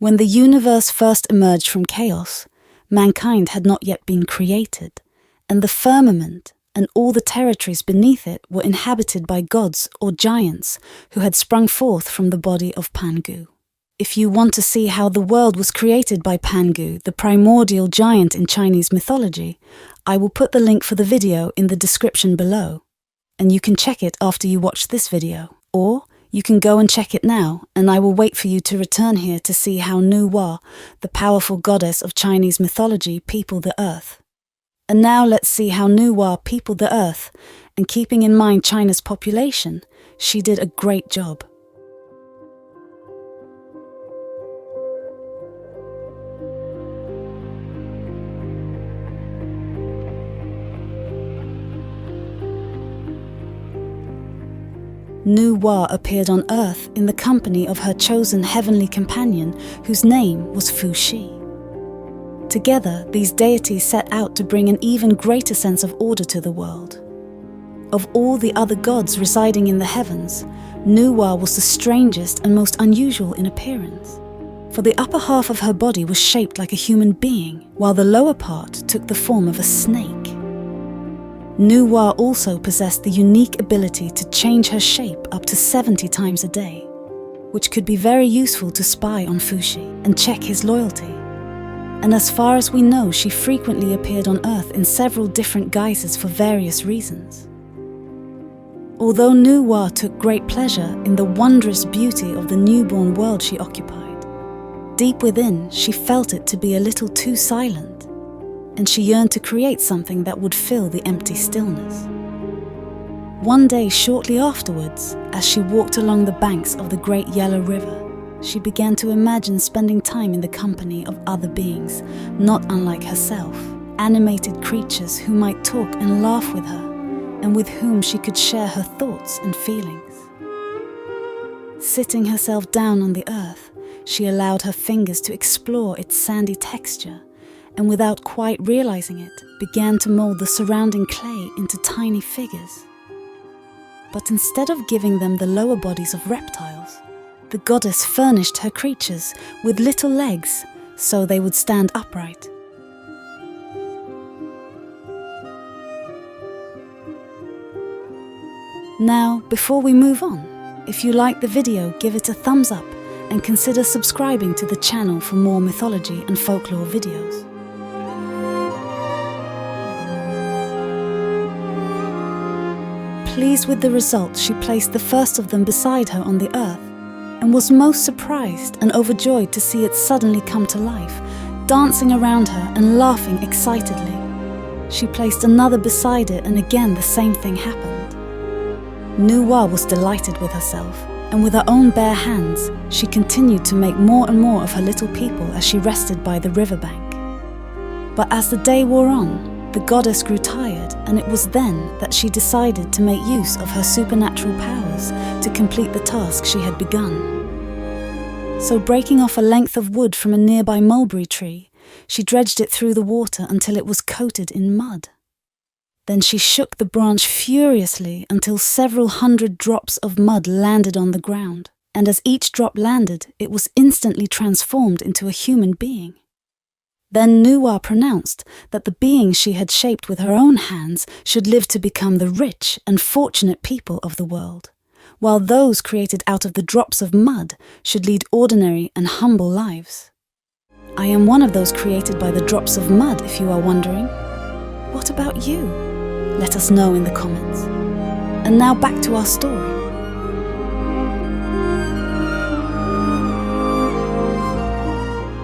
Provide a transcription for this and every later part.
When the universe first emerged from chaos, mankind had not yet been created, and the firmament and all the territories beneath it were inhabited by gods or giants who had sprung forth from the body of Pangu. If you want to see how the world was created by Pangu, the primordial giant in Chinese mythology, I will put the link for the video in the description below, and you can check it after you watch this video, or you can go and check it now, and I will wait for you to return here to see how Nu-Wa, the powerful goddess of Chinese mythology, peopled the earth. And now let's see how Nu-Wa peopled the earth, and keeping in mind China's population, she did a great job. Nu-Wa appeared on Earth in the company of her chosen heavenly companion, whose name was Fu-Shi. Together, these deities set out to bring an even greater sense of order to the world. Of all the other gods residing in the heavens, Nu-Wa was the strangest and most unusual in appearance, for the upper half of her body was shaped like a human being, while the lower part took the form of a snake. Nu-Wa also possessed the unique ability to change her shape up to 70 times a day, which could be very useful to spy on Fu-Shi and check his loyalty. And as far as we know, she frequently appeared on Earth in several different guises for various reasons. Although Nu-Wa took great pleasure in the wondrous beauty of the newborn world she occupied, deep within she felt it to be a little too silent, and she yearned to create something that would fill the empty stillness. One day shortly afterwards, as she walked along the banks of the Great Yellow River, she began to imagine spending time in the company of other beings, not unlike herself, animated creatures who might talk and laugh with her, and with whom she could share her thoughts and feelings. Sitting herself down on the earth, she allowed her fingers to explore its sandy texture, and without quite realizing it, began to mold the surrounding clay into tiny figures. But instead of giving them the lower bodies of reptiles, the goddess furnished her creatures with little legs so they would stand upright. Now, before we move on, if you like the video, give it a thumbs up and consider subscribing to the channel for more mythology and folklore videos. Pleased with the result, she placed the first of them beside her on the earth, and was most surprised and overjoyed to see it suddenly come to life, dancing around her and laughing excitedly. She placed another beside it, and again the same thing happened. Nu-Wa was delighted with herself, and with her own bare hands, she continued to make more and more of her little people as she rested by the riverbank. But as the day wore on, the goddess grew tired, and it was then that she decided to make use of her supernatural powers to complete the task she had begun. So breaking off a length of wood from a nearby mulberry tree, she dredged it through the water until it was coated in mud. Then she shook the branch furiously until several hundred drops of mud landed on the ground, and as each drop landed, it was instantly transformed into a human being. Then Nu-Wa pronounced that the beings she had shaped with her own hands should live to become the rich and fortunate people of the world, while those created out of the drops of mud should lead ordinary and humble lives. I am one of those created by the drops of mud, if you are wondering. What about you? Let us know in the comments. And now back to our story.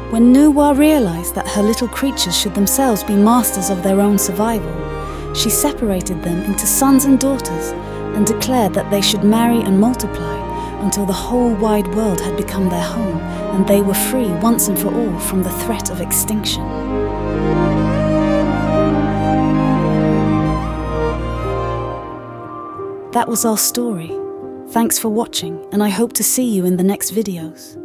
When Nu-Wa realized that her little creatures should themselves be masters of their own survival, she separated them into sons and daughters and declared that they should marry and multiply until the whole wide world had become their home and they were free once and for all from the threat of extinction. That was our story. Thanks for watching, and I hope to see you in the next videos.